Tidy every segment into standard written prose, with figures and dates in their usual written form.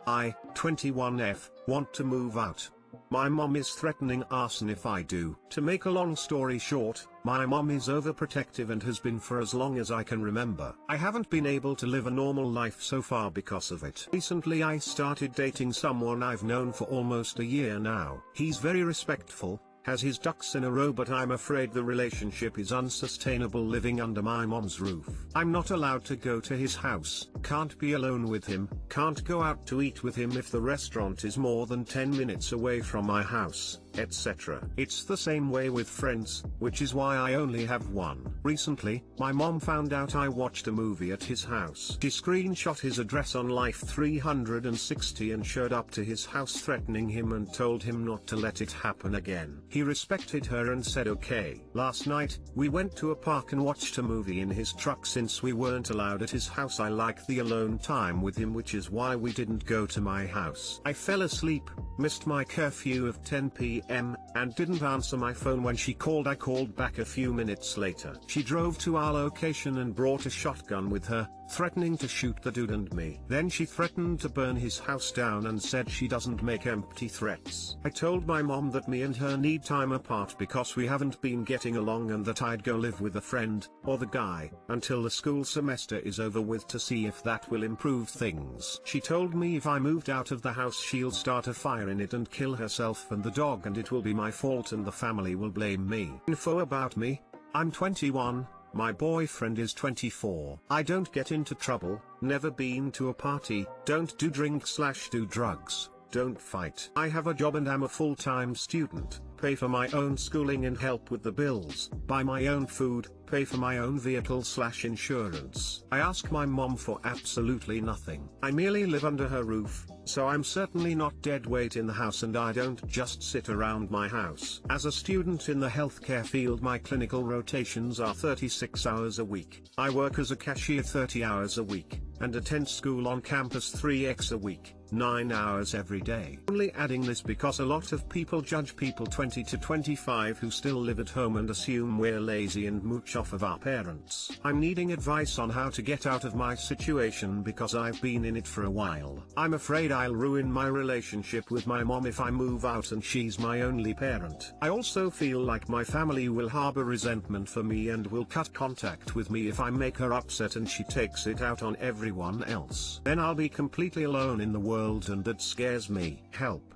I, 21F, want to move out. My mom is threatening arson if I do. To make a long story short, my mom is overprotective and has been for as long as I can remember. I haven't been able to live a normal life so far because of it. Recently I started dating someone I've known for almost a year now. He's very respectful, has his ducks in a row, but I'm afraid the relationship is unsustainable living under my mom's roof. I'm not allowed to go to his house, can't be alone with him, can't go out to eat with him if the restaurant is more than 10 minutes away from my house, etc. It's the same way with friends, which is why I only have one. Recently, my mom found out I watched a movie at his house. She screenshot his address on Life 360 and showed up to his house threatening him and told him not to let it happen again. He respected her and said okay. Last night, we went to a park and watched a movie in his truck. Since we weren't allowed at his house, I like the alone time with him, which is why we didn't go to my house. I fell asleep, missed my curfew of 10 p.m., and didn't answer my phone when she called. I called back a few minutes later. She drove to our location and brought a shotgun with her, threatening to shoot the dude and me. Then she threatened to burn his house down and said she doesn't make empty threats. I told my mom that me and her need time apart because we haven't been getting along, and that I'd go live with a friend, or the guy, until the school semester is over with to see if that will improve things. She told me if I moved out of the house she'll start a fire in it and kill herself and the dog, and it will be my fault and the family will blame me. Info about me: I'm 21. My boyfriend is 24. I don't get into trouble, never been to a party, don't do drink/do drugs, don't fight. I have a job and am a full-time student, pay for my own schooling and help with the bills, buy my own food, pay for my own vehicle/insurance. I ask my mom for absolutely nothing. I merely live under her roof, so I'm certainly not dead weight in the house, and I don't just sit around my house. As a student in the healthcare field, my clinical rotations are 36 hours a week. I work as a cashier 30 hours a week, and attend school on campus 3x a week, 9 hours every day. Only adding this because a lot of people judge people 20 to 25 who still live at home and assume we're lazy and mooch off of our parents. I'm needing advice on how to get out of my situation because I've been in it for a while. I'm afraid I'll ruin my relationship with my mom if I move out and she's my only parent. I also feel like my family will harbor resentment for me and will cut contact with me if I make her upset and she takes it out on everyone else. Then I'll be completely alone in the world, and that scares me. Help.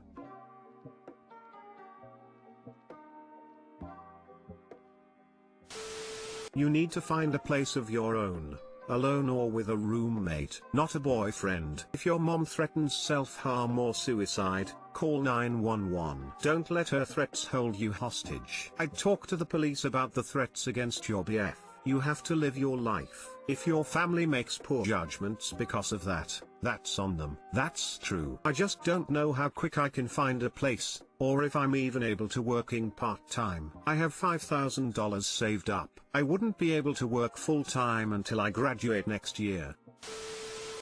You need to find a place of your own, alone or with a roommate, not a boyfriend. If your mom threatens self-harm or suicide, call 911. Don't let her threats hold you hostage. I'd talk to the police about the threats against your BF. You have to live your life. If your family makes poor judgments because of that, that's on them. That's true. I just don't know how quick I can find a place, or if I'm even able to working part-time. I have $5,000 saved up. I wouldn't be able to work full-time until I graduate next year.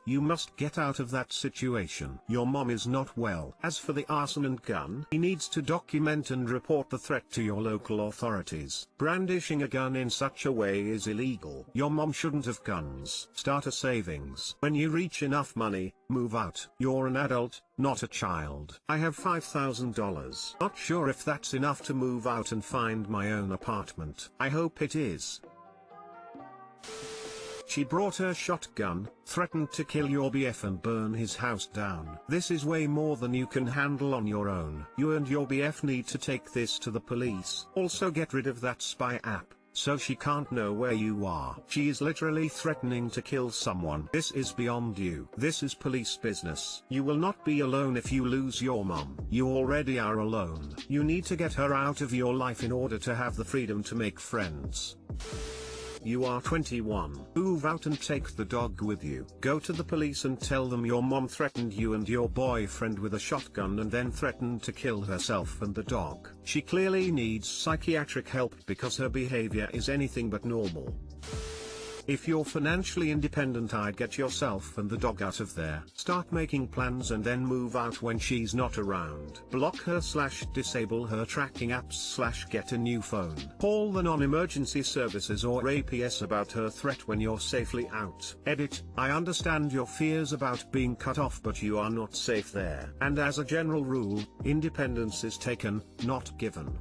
You must get out of that situation. Your mom is not well. As for the arson and gun, he needs to document and report the threat to your local authorities. Brandishing a gun in such a way is illegal. Your mom shouldn't have guns. Start a savings. When you reach enough money, move out. You're an adult, not a child. I have $5,000. Not sure if that's enough to move out and find my own apartment. I hope it is. She brought her shotgun, threatened to kill your BF and burn his house down. This is way more than you can handle on your own. You and your BF need to take this to the police. Also get rid of that spy app, so she can't know where you are. She is literally threatening to kill someone. This is beyond you. This is police business. You will not be alone if you lose your mom. You already are alone. You need to get her out of your life in order to have the freedom to make friends. You are 21. Move out and take the dog with you. Go to the police and tell them your mom threatened you and your boyfriend with a shotgun and then threatened to kill herself and the dog. She clearly needs psychiatric help because her behavior is anything but normal. If you're financially independent, I'd get yourself and the dog out of there. Start making plans and then move out when she's not around. Block her / disable her tracking apps / get a new phone. Call the non-emergency services or APS about her threat when you're safely out. Edit, I understand your fears about being cut off, but you are not safe there. And as a general rule, independence is taken, not given.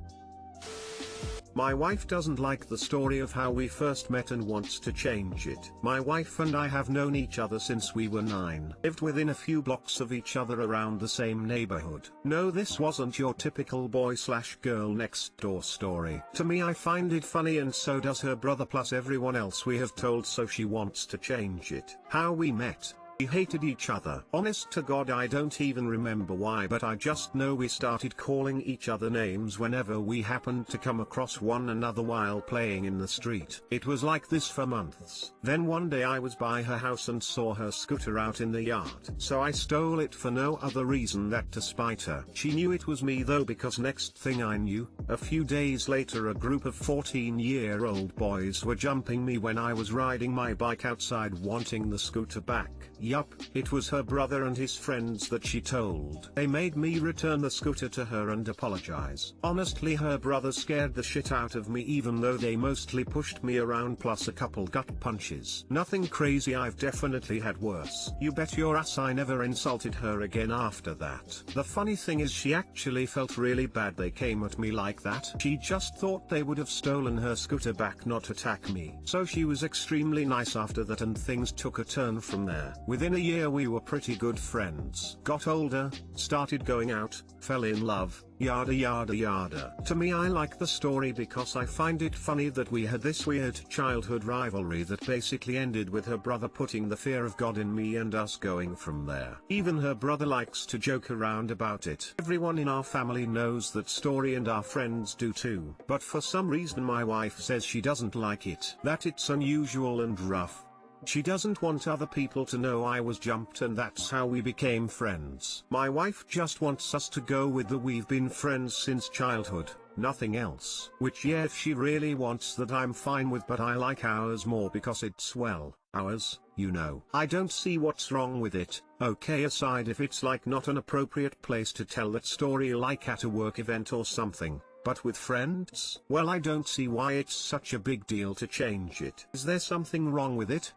My wife doesn't like the story of how we first met and wants to change it. My wife and I have known each other since we were 9. Lived within a few blocks of each other around the same neighborhood. No, this wasn't your typical boy/girl next door story. To me, I find it funny, and so does her brother plus everyone else we have told, so she wants to change it. How we met. We hated each other. Honest to God, I don't even remember why, but I just know we started calling each other names whenever we happened to come across one another while playing in the street. It was like this for months. Then one day I was by her house and saw her scooter out in the yard. So I stole it for no other reason than to spite her. She knew it was me though, because next thing I knew, a few days later, a group of 14-year-old boys were jumping me when I was riding my bike outside wanting the scooter back. Yup, it was her brother and his friends that she told. They made me return the scooter to her and apologize. Honestly, her brother scared the shit out of me, even though they mostly pushed me around plus a couple gut punches. Nothing crazy, I've definitely had worse. You bet your ass I never insulted her again after that. The funny thing is, she actually felt really bad they came at me like that. She just thought they would have stolen her scooter back, not attack me. So she was extremely nice after that, and things took a turn from there. Within a year we were pretty good friends. Got older, started going out, fell in love, yada yada yada. To me, I like the story because I find it funny that we had this weird childhood rivalry that basically ended with her brother putting the fear of God in me and us going from there. Even her brother likes to joke around about it. Everyone in our family knows that story and our friends do too. But for some reason my wife says she doesn't like it, that it's unusual and rough. She doesn't want other people to know I was jumped, and that's how we became friends. My wife just wants us to go with the we've been friends since childhood, nothing else. Which, yeah, if she really wants that, I'm fine with, but I like ours more because it's, well, ours, you know. I don't see what's wrong with it. Okay, aside if it's like not an appropriate place to tell that story, like at a work event or something. But with friends, well, I don't see why it's such a big deal to change it. Is there something wrong with it?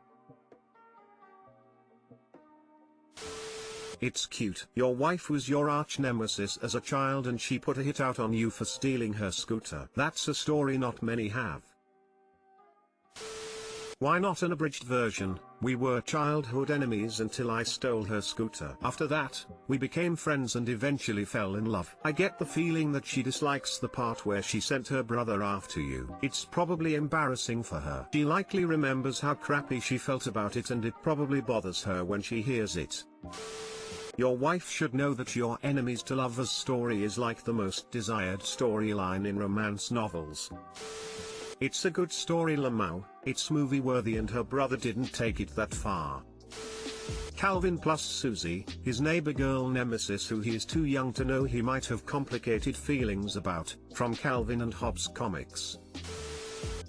It's cute. Your wife was your arch nemesis as a child and she put a hit out on you for stealing her scooter. That's a story not many have. Why not an abridged version? We were childhood enemies until I stole her scooter. After that, we became friends and eventually fell in love. I get the feeling that she dislikes the part where she sent her brother after you. It's probably embarrassing for her. She likely remembers how crappy she felt about it, and it probably bothers her when she hears it. Your wife should know that your enemies to lovers story is like the most desired storyline in romance novels. It's a good story, Lamau, it's movie worthy, and her brother didn't take it that far. Calvin plus Susie, his neighbor girl nemesis who he is too young to know he might have complicated feelings about, from Calvin and Hobbes comics.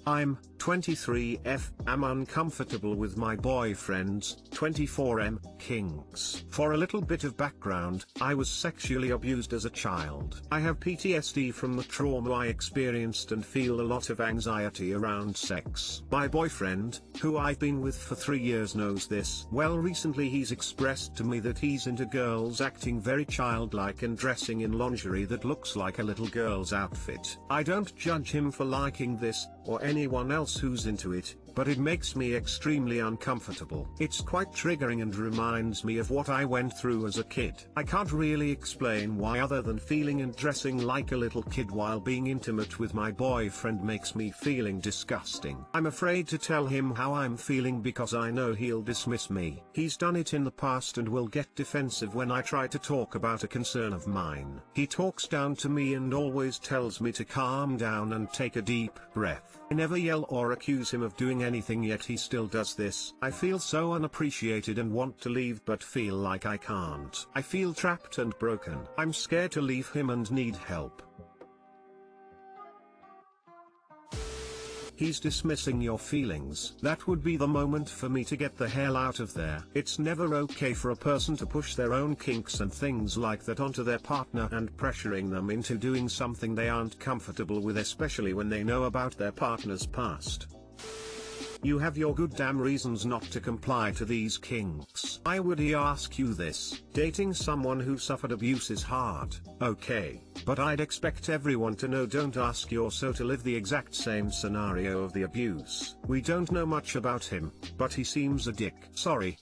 I'm 23F, am uncomfortable with my boyfriend's 24M kinks. For a little bit of background, I was sexually abused as a child. I have PTSD from the trauma I experienced and feel a lot of anxiety around sex. My boyfriend, who I've been with for 3 years, knows this. Well, recently he's expressed to me that he's into girls acting very childlike and dressing in lingerie that looks like a little girl's outfit. I don't judge him for liking this, or anyone else who's into it, but it makes me extremely uncomfortable. It's quite triggering and reminds me of what I went through as a kid. I can't really explain why, other than feeling and dressing like a little kid while being intimate with my boyfriend makes me feeling disgusting. I'm afraid to tell him how I'm feeling because I know he'll dismiss me. He's done it in the past and will get defensive when I try to talk about a concern of mine. He talks down to me and always tells me to calm down and take a deep breath. I never yell or accuse him of doing anything, yet he still does this. I feel so unappreciated and want to leave but feel like I can't. I feel trapped and broken. I'm scared to leave him and need help. He's dismissing your feelings. That would be the moment for me to get the hell out of there. It's never okay for a person to push their own kinks and things like that onto their partner and pressuring them into doing something they aren't comfortable with, especially when they know about their partner's past. You have your good damn reasons not to comply to these kinks. I would ask you this: dating someone who suffered abuse is hard, okay, but I'd expect everyone to know don't ask your so to live the exact same scenario of the abuse. We don't know much about him, but he seems a dick. Sorry.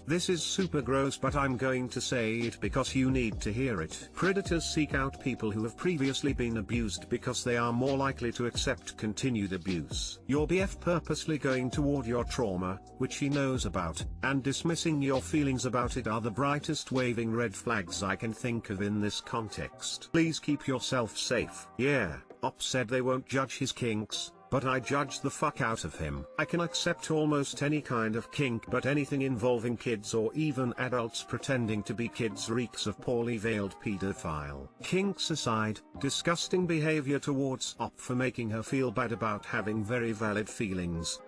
This is super gross, but I'm going to say it because you need to hear it. Predators seek out people who have previously been abused because they are more likely to accept continued abuse. Your BF purposely going toward your trauma, which he knows about, and dismissing your feelings about it are the brightest waving red flags I can think of in this context. Please keep yourself safe. Yeah, Op said they won't judge his kinks, but I judge the fuck out of him. I can accept almost any kind of kink, but anything involving kids or even adults pretending to be kids reeks of poorly veiled pedophile. Kinks aside, disgusting behavior towards Op for making her feel bad about having very valid feelings.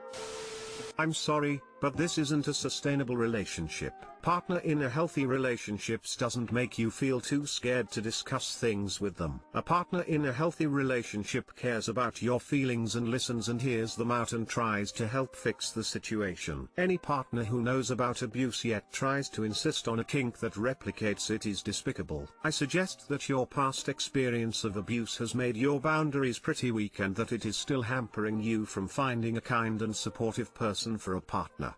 I'm sorry, but this isn't a sustainable relationship. Partner in a healthy relationships doesn't make you feel too scared to discuss things with them. A partner in a healthy relationship cares about your feelings and listens and hears them out and tries to help fix the situation. Any partner who knows about abuse yet tries to insist on a kink that replicates it is despicable. I suggest that your past experience of abuse has made your boundaries pretty weak and that it is still hampering you from finding a kind and supportive person for a partner.